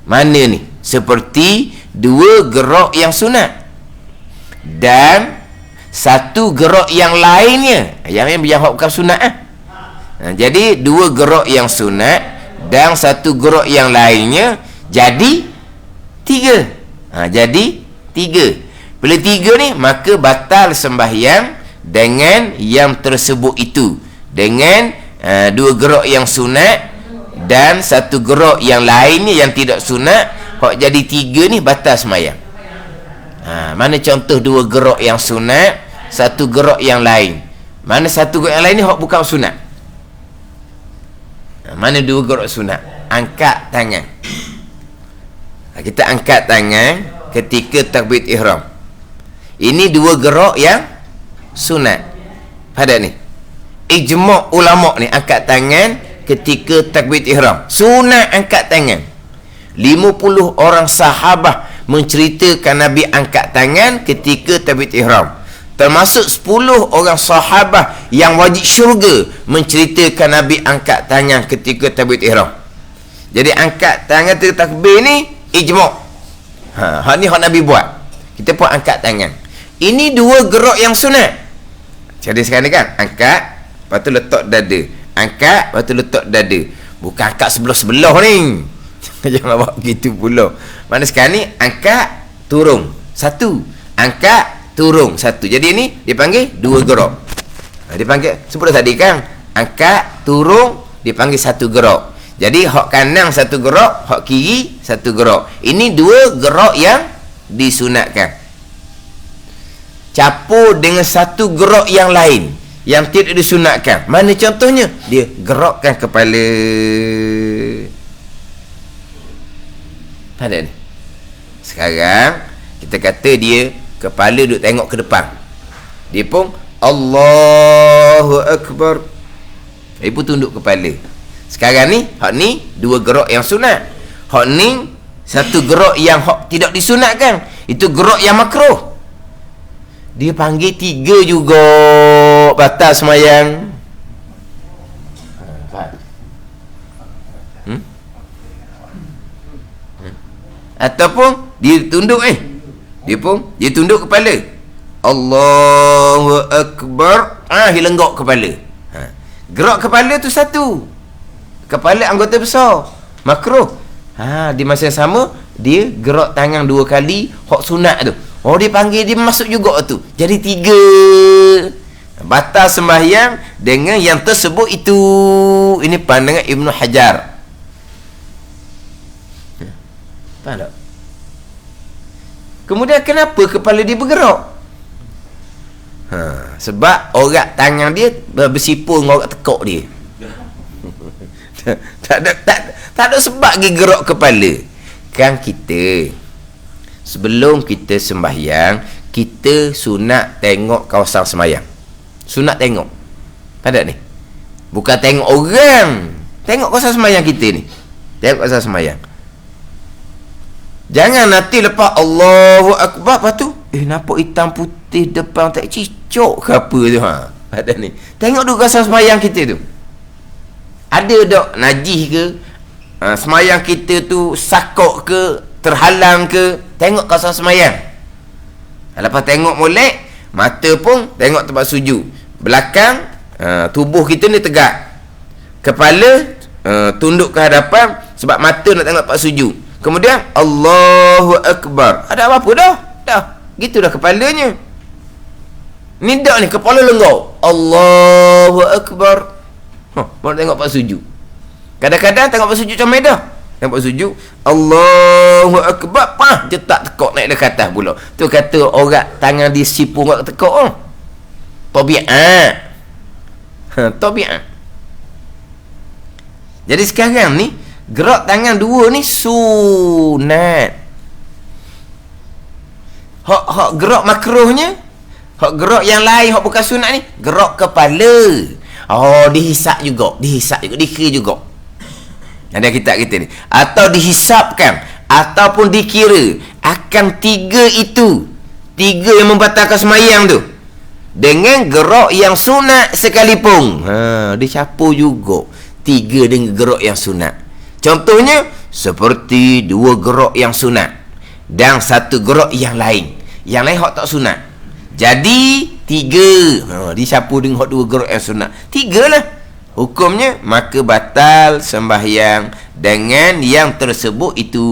Mana ni? Seperti 2 gerak yang sunat dan 1 gerak yang lainnya yang bukan sunat. Jadi 2 gerak yang sunat dan 1 gerak yang lainnya jadi 3. Jadi 3. Bila 3 ni maka batal sembahyang dengan yang tersebut itu, dengan 2 gerak yang sunat dan 1 gerak yang lainnya yang tidak sunat. Hak jadi 3 ni batal sembahyang. Mana contoh 2 gerak yang sunat, 1 gerak yang lain? Mana satu gerak yang lain ni hak bukan sunat. Mana dua gerak sunat? Angkat tangan. Kita angkat tangan ketika takbir ihram. Ini dua gerak yang sunat. Pada ni ijma' ulama ni angkat tangan ketika takbir ihram. Sunat angkat tangan. 50 orang sahabat menceritakan Nabi angkat tangan ketika takbir ihram. Termasuk 10 orang sahabat yang wajib syurga menceritakan Nabi angkat tangan ketika takbir ihram. Jadi angkat tangan ketika takbir ni ijma'. Hak ni hak Nabi buat. Kita pun angkat tangan. Ini dua gerak yang sunat. Jadi sekarang ni kan angkat, lepas tu letak dada. Angkat, lepas tu letak dada. Bukan angkat sebelah-sebelah ni. Jangan buat begitu pula. Mana sekarang ni angkat, turun. Satu. Angkat, turun. Satu. Jadi ni dipanggil dua gerak. Dipanggil, sebut tadi kan, angkat, turun, dipanggil satu gerak. Jadi hak kanan satu gerak, hak kiri satu gerak. Ini dua gerak yang disunatkan. Campur dengan satu gerak yang lain yang tidak disunatkan. Mana contohnya? Dia gerakkan kepala. Ada ni. Sekarang kita kata dia kepala duduk tengok ke depan. Dia pun Allahu Akbar. Dia pun tunduk kepala. Sekarang ni, hak ni dua gerak yang sunat. Hak ni satu gerak yang hak tidak disunatkan. Itu gerak yang makruh. Dia panggil tiga juga batal semayang. Ataupun dia tunduk dia tunduk kepala. Allahu Akbar. Dia lenggok kepala. Gerak kepala tu satu. Kepala anggota besar. Makruh. Di masa yang sama dia gerak tangan dua kali hak sunat tu. Dia panggil dia masuk juga tu. Jadi tiga. Batal sembahyang dengan yang tersebut itu. Ini pandangan Ibnu Hajar. Faham tak? Kemudian kenapa kepala dia bergerak? Sebab orang tangan dia bersipul dengan orang tekuk dia. tak ada sebab dia gerak kepala. Kan kita sebelum kita sembahyang, kita sunat tengok kawasan sembahyang. Sunat tengok. Ada ni. Bukan tengok orang. Tengok kawasan sembahyang kita ni. Tengok kawasan sembahyang. Jangan nanti lepas Allahu Akbar, lepas tu nampak hitam putih depan tak cicok ke apa tu. Ada ni. Tengok dulu kawasan sembahyang kita tu. Ada tak najis ke? Sembahyang kita tu sakok ke? Terhalang ke? Tengok kawasan sembahyang. Lepas tengok molek, mata pun tengok tempat sujud. Belakang tubuh kita ni tegak. Kepala tunduk ke hadapan sebab mata nak tengok tempat sujud. Kemudian Allahu Akbar. Ada apa-apa dah? Dah. Gitu dah kepalanya. Ni dak ni kepala lenggok. Allahu Akbar. Baru tengok tempat sujud. Kadang-kadang tengok tempat sujud comel dah. Tengok sujud Allahu Akbar, jetak tekuk naik dekat atas pula. Tu kata orang tangan di sipu orang tekuk. Tabiat. Tabiat. Jadi sekarang ni gerak tangan dua ni sunat. Hak gerak makruhnya, hak gerak yang lain hak bukan sunat ni, gerak kepala. Dihisap juga, dikira juga. Ada kitab kita ni. Atau dihisapkan ataupun dikira akan tiga itu. Tiga yang membatalkan sembahyang tu. Dengan gerak yang sunat sekalipun. Dicampur juga. Tiga dengan gerak yang sunat. Contohnya seperti dua gerak yang sunat dan satu gerak yang lain. Yang lain hak tak sunat. Jadi tiga. Dicampur dengan hak dua gerak yang sunat. Tiga lah. Hukumnya maka batal sembahyang dengan yang tersebut itu.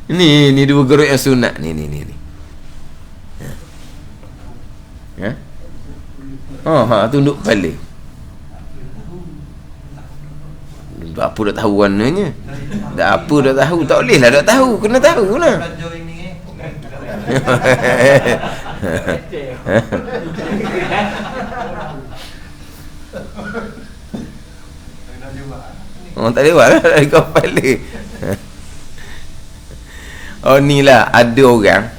Ni dua gerak yang sunat ni. Tunduk kepala. Apa dah tahu warnanya? Tak boleh lah dah tahu. Kena tahu lah. Oh, tak lewat lah dari kepala. Oh, ni lah ada orang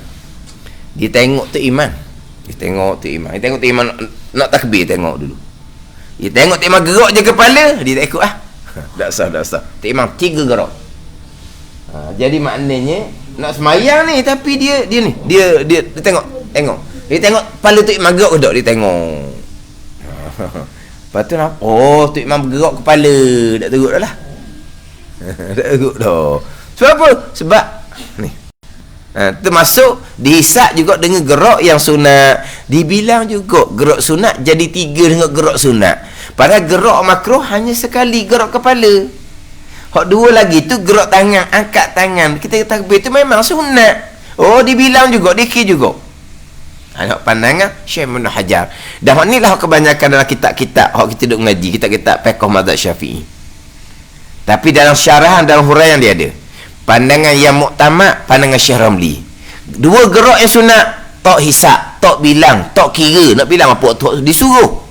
dia tengok tu Iman. Dia tengok tu Iman nak takbir, tengok dulu. Dia tengok tu Iman gerak je kepala, dia tak ikut lah. Tak sah. Tu Iman 3 gerak. Jadi maknanya nak semayang ni, tapi dia tengok. Dia tengok kepala tu Iman gerak ke tak, dia tengok. Lepas tu nak, oh tu Imam bergerak kepala, tak teruk dah lah. Tak teruk dah. Sebab apa? Sebab ni, termasuk dihisap juga dengan gerak yang sunat. Dibilang juga gerak sunat jadi 3 dengan gerak sunat. Padahal gerak makruh hanya sekali, gerak kepala. Hak 2 lagi tu gerak tangan, angkat tangan. Kita takbir tu memang sunat. Oh, dibilang juga, dikir juga. Anak pandangan Syekh Ibn Hajar. Dan hak ni lah kebanyakan dalam kitab-kitab hak kita duk ngaji, kitab-kitab fiqh mazhab Syafi'i. Tapi dalam syarahan, dalam huraian dia ada pandangan yang muktamad, pandangan Syekh Ramli. 2 gerak yang sunat, tak hisap, tak bilang, tak kira nak bilang apa, tak disuruh.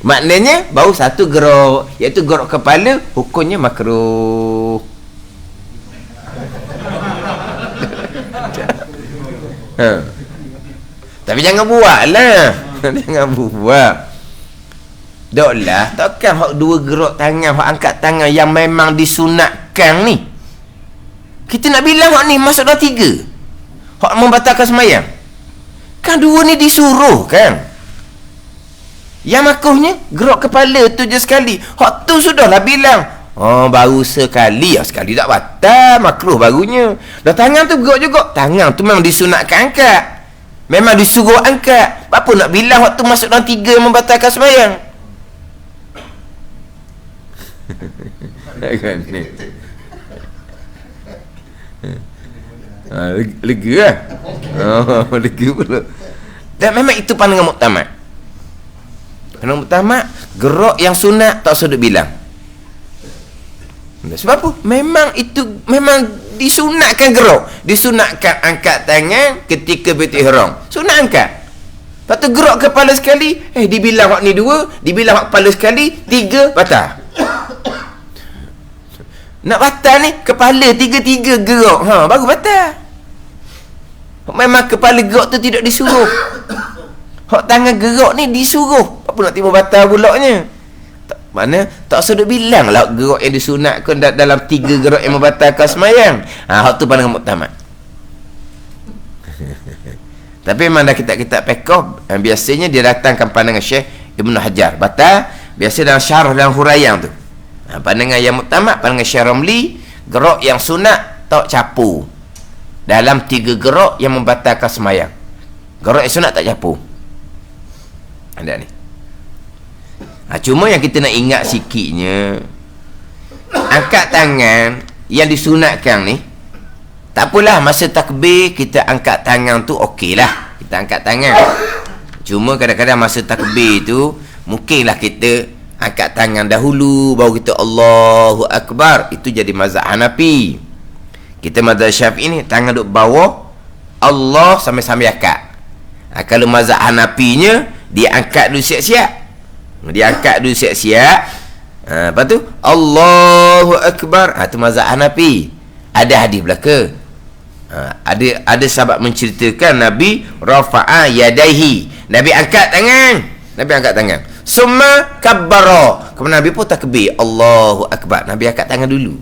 Maknanya baru 1 gerak, iaitu gerak kepala, hukumnya makruh. Tapi jangan buat lah. Jangan buat. Doklah, takkan hak 2 gerak tangan, hak angkat tangan yang memang disunatkan ni, kita nak bilang hak ni masuk dalam 3 hak membatalkan semayang. Kan 2 ni disuruh kan. Yang makruhnya gerak kepala tu je sekali. Hak tu sudahlah bilang, oh baru sekali, sekali tak batal, makruh barunya. Dah tangan tu gerak juga, tangan tu memang disunatkan angkat, memang disuruh angkat. Apa nak bilang waktu masuk dalam 3 yang membatalkan sembahyang? Lega lah. Oh, lega pula. Dan memang itu pandangan muktamad. Pandangan muktamad, gerak yang sunat tak sudut bilang. Sebab apa? Memang itu memang disunatkan gerak. Disunatkan angkat tangan ketika berihram. Sunat angkat. Lepas tu gerak kepala sekali, dibilang hak ni 2, dibilang hak kepala sekali, 3 batal. Nak batal ni kepala 3 gerak, baru batal. Memang kepala gerak tu tidak disuruh. Hak tangan gerak ni disuruh. Apa nak tiba batal pulaknya? Mana tak sudut bilang lah gerak yang disunatkan dalam 3 gerak yang membatalkan semayang. Hak tu pandangan muktamad. Tapi memang dah kitab-kitab fiqh biasanya dia datangkan pandangan Syekh Ibn Hajar batal. Biasa dalam syarah, dalam huraian tu, pandangan yang muktamad, pandangan Syekh Ramli, gerak yang sunat tak capu dalam 3 gerak yang membatalkan semayang. Gerak yang sunat tak capu. Ada ni. Cuma yang kita nak ingat sikitnya, angkat tangan yang disunatkan ni, tak apalah masa takbir kita angkat tangan tu okey lah, kita angkat tangan. Cuma kadang-kadang masa takbir tu mungkinlah kita angkat tangan dahulu baru kita Allahu Akbar. Itu jadi mazhab Hanafi. Kita mazhab Syafi'i ni tangan duduk bawah, Allah sambil-sambil angkat. Kalau mazhab Hanafinya dia angkat dulu siap-siap. Dia angkat dulu siap-siap. Lepas tu Allahu Akbar. Tu mazhab Hanafi. Ada hadis belaka. Ada sahabat menceritakan Nabi rafa'a yadaihi. Nabi angkat tangan. Summa kabbara. Kemudian Nabi pun takbir Allahu Akbar. Nabi angkat tangan dulu.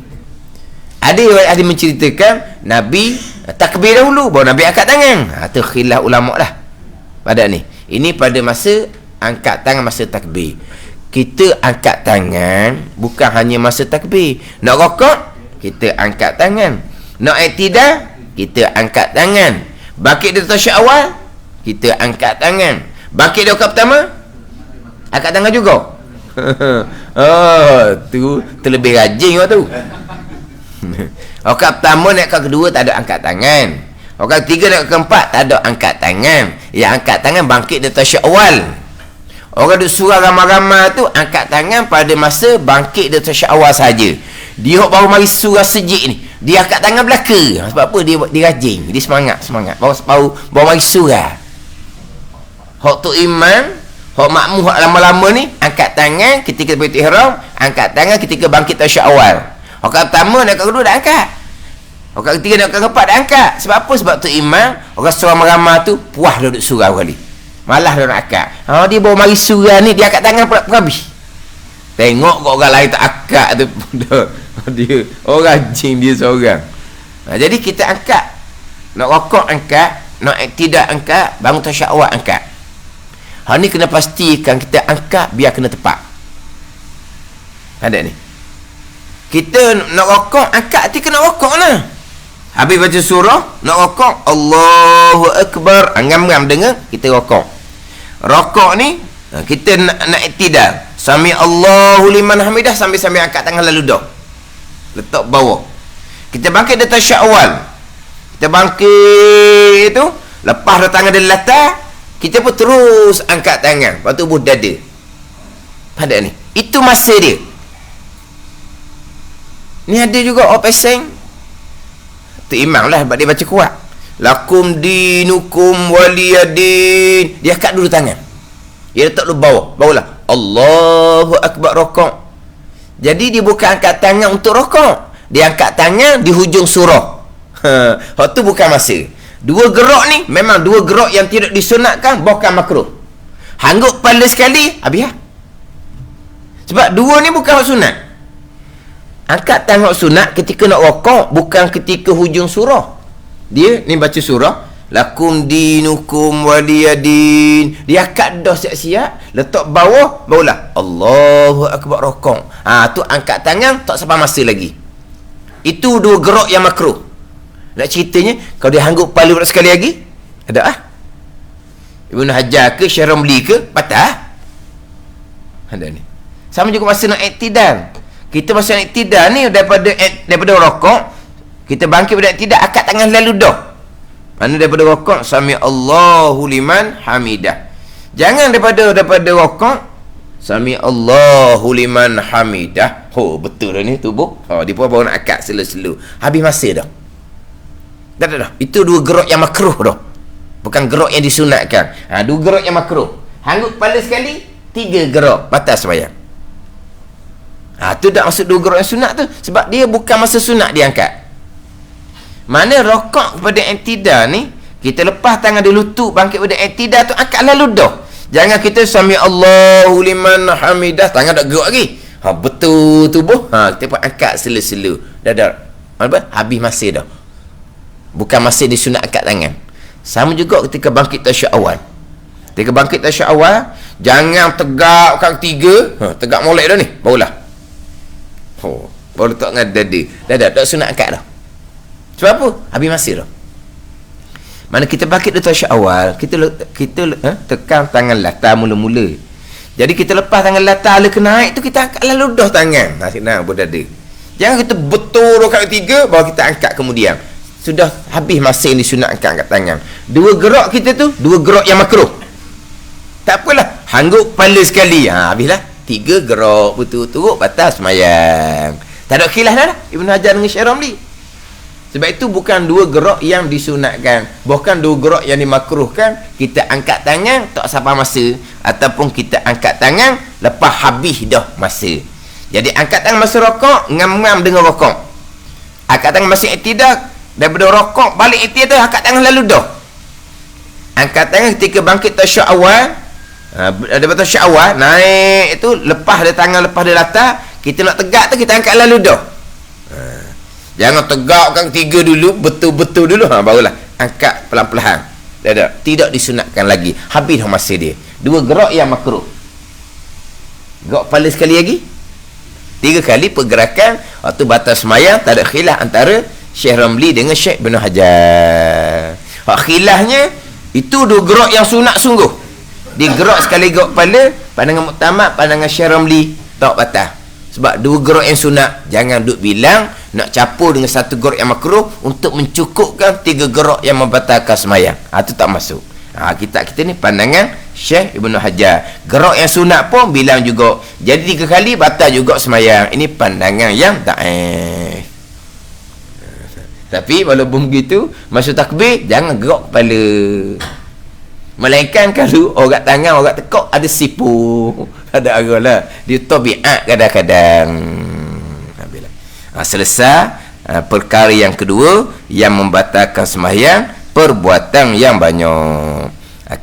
Ada menceritakan Nabi takbir dahulu baru Nabi angkat tangan. Tu khilaf ulama lah pada ni. Ini pada masa angkat tangan masa takbir. Kita angkat tangan bukan hanya masa takbir. Nak rokok, kita angkat tangan. Nak iktidal, kita angkat tangan. Bangkit dari tasyahud awal, kita angkat tangan. Bangkit dari rakaat pertama, angkat tangan juga. Tu terlebih rajin waktu tu. Rakaat pertama naik rakaat kedua tak ada angkat tangan. Rakaat ketiga naik rakaat keempat tak ada angkat tangan. Yang angkat tangan bangkit dari tasyahud awal. Orang duk surah ramai-ramai tu angkat tangan pada masa bangkit dari tasyahud awal saja. Dia baru mari surah sejid ni, Dia angkat tangan belaka. Sebab apa? Dia rajin. Dia semangat. Bawa mari surah. Hak tu imam, hak makmum, hak lama-lama ni, angkat tangan ketika berihram, angkat tangan ketika bangkit tasyahud awal. Hak pertama, nak kedua dah angkat. Hak ketiga, nak keempat dah angkat. Sebab apa? Sebab tu imam, orang ramai-ramai tu, puas duduk surau kali. Malah dia nak angkat. Dia bawa mari surah ni, dia angkat tangan pun habis. Tengok kau orang lain tak akak tu. Dia orang rajin dia seorang. Jadi kita angkat. Nak rokok angkat, nak tidak angkat, bangun tasyahud awal angkat. Ni kena pastikan kita angkat biar kena tepat. Ada ni. Kita nak rokok angkat hati kena rokok lah. Habis baca surah, nak rokok, Allahu Akbar, ngam-ngam dengar, kita rokok. Rokok ni kita nak iktidal. Sami Allahu liman hamidah, sambil-sambil angkat tangan lalu dah. Letak bawah. Kita bangkit dari tasyahud awal. Kita bangkit tu, lepas dah tangan dari latar, kita pun terus angkat tangan. Lepas tu buh dada. Pada ni. Itu masa dia. Ni ada juga orang peseng. Tu imam lah sebab dia baca kuat. Lakum dinukum waliyadin. Dia angkat dulu tangan. Dia letak dulu bawah. Barulah Allahu Akbar rokok. Jadi dia bukan angkat tangan untuk rokok. Dia angkat tangan di hujung surah. Hak tu bukan masa. Dua gerak ni memang dua gerak yang tidak disunatkan, bukan makruh. Hanggup kepala sekali, habis lah. Sebab dua ni bukan hak sunat. Angkat tangan sunat ketika nak rokok, bukan ketika hujung surah. Dia ni baca surah, lakum dinukum waliyadin. Dia angkat dah siap-siap, letak bawah, barulah Allahu Akbar rokok. Tu angkat tangan tak sampai masa lagi. Itu dua gerak yang makruh. Nak ceritanya, kalau dia hanggup kepala pula sekali lagi, ada ah. Ibnu Hajar ke Syekh Ramli ke, patah. Ada ni. Sama juga masa nak iktidal. Kita masa nak iktidal ni daripada rokok, kita bangkit pada iktidal, angkat tangan lalu dah. Mana daripada rokok, sami Allahu liman hamidah. Jangan daripada rokok, sami Allahu liman hamidah. Betul dah ni tubuh. Dia pun baru nak akad selo-selo. Habis masa dah. Dah. Itu dua gerak yang makruh dah. Bukan gerak yang disunatkan. Dua gerak yang makruh. Hanggup kepala sekali, tiga gerak batas sembahyang. Tu tak maksud dua gerak yang sunat tu. Sebab dia bukan masa sunat dia angkat. Mana rokok kepada iktidal ni, kita lepas tangan di lutut bangkit pada iktidal tu, angkat lalu dah. Jangan kita sami Allahu liman hamidah, tangan tak gerak lagi. Betul tubuh. Kita pun angkat selo-selo. Dah. Habis masa dah. Bukan masa disunat angkat tangan. Sama juga ketika bangkit tasyahud awal. Ketika bangkit tasyahud awal, jangan tegakkan tiga. Tegak molek dah ni. Barulah. Baru letak dengan dada. Dah. Tak sunat angkat dah. Sebab apa? Habis masa dah. Mana kita bangkit dari tasyahud awal, kita tekan tangan latar mula-mula. Jadi kita lepas tangan latar ala kena naik tu, kita angkat lalu dah tangan. Senang berdada. Jangan kita betul rakaat ketiga baru kita angkat kemudian. Sudah habis masa yang disunatkan angkat tangan. Dua gerak kita tu, dua gerak yang makruh. Tak apalah, hanggup kepala sekali. Habislah. Tiga gerak betul-betul batas sembahyang. Tak ada khilaf dah Ibnu Hajar dengan Syekh Ramli. Sebab itu bukan dua gerak yang disunatkan, bukan dua gerak yang dimakruhkan. Kita angkat tangan tak sampai masa, ataupun kita angkat tangan lepas habis dah masa. Jadi angkat tangan masa rokok, ngam-ngam dengan rokok. Angkat tangan masa iktidal, daripada rokok balik iktidal, angkat tangan lalu dah. Angkat tangan ketika bangkit tasyahud awal, daripada tasyahud awal naik itu, lepas dia tangan, lepas dia latar, kita nak tegak tu, kita angkat lalu dah. Jangan tegakkan tiga dulu, betul-betul dulu, barulah angkat pelan-pelan. Dah. Tidak disunatkan lagi. Habis dah masa dia. Dua gerak yang makruh. Gerak kepala sekali lagi, tiga kali pergerakan. Waktu batas sembahyang tak ada khilaf antara Syekh Ramli dengan Syekh Ibnu Hajar. Khilafnya itu dua gerak yang sunat sungguh. Dia gerak sekali gerak kepala, pandangan muktamad, pandangan Syekh Ramli tak batal. Sebab dua gerak yang sunat, jangan duk bilang nak campur dengan satu gerak yang makruh untuk mencukupkan tiga gerak yang membatalkan sembahyang. Itu tak masuk. Kita ni pandangan Syekh Ibnu Hajar. Gerak yang sunat pun bilang juga. Jadi tiga kali batal juga sembahyang. Ini pandangan yang dhaif. Tapi walaupun begitu, masa takbir jangan gerak kepala. Melainkan kalau orang tangan, orang tekuk ada sipu, ada aralah. Dia tabiat kadang-kadang. Selesai perkara yang kedua yang membatalkan sembahyang, perbuatan yang banyak.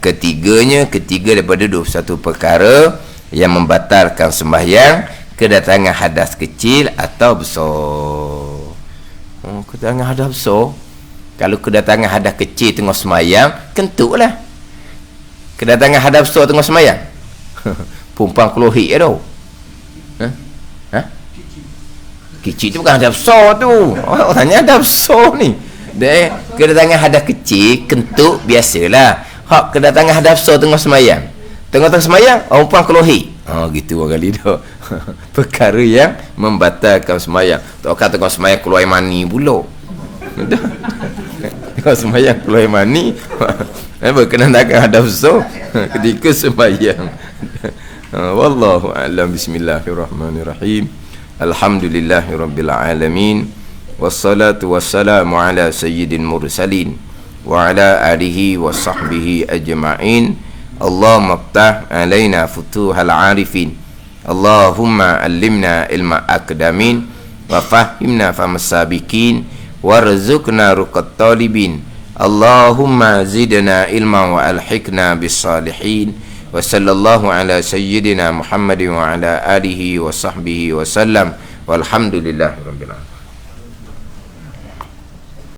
Ketiga daripada 21 perkara yang membatalkan sembahyang, kedatangan hadas kecil atau besar. Kedatangan hadas besar. Kalau kedatangan hadas kecil tengah sembahyang, kentutlah. Kedatangan hadas besar tengah sembahyang, perempuan kelohik ya tau. Kecil tu bukan hadas besar tu. Orang tanya hadas besar ni. Kedatangan hadas kecil, kentut biasalah. Hak kedatangan hadas besar tengah sembahyang. Tengah-tengah sembahyang, perempuan kelohik. Gitu orang kali tu. Perkara yang membatalkan sembahyang. Tak kata tengah sembahyang keluar mani pula. Tengah sembahyang keluar mani. Kedatangan hadas besar ketika sembahyang. Wallahu a'lam. Bismillahirrahmanirrahim. Alhamdulillahirabbil alamin. Wassalatu wassalamu ala sayyidil mursalin wa ala alihi wa sahbihi ajma'in. Allahumma ftah alaina futuhal arifin. Allahumma allimna ilma akdamin wa fahimna famas sabiqin warzuqna ruqat talibin. Allahumma zidna ilma wa alhiqna bis salihin. Wa sallallahu ala sayyidina Muhammadin wa ala alihi wa sahbihi wa sallam. Walhamdulillahirabbil alamin.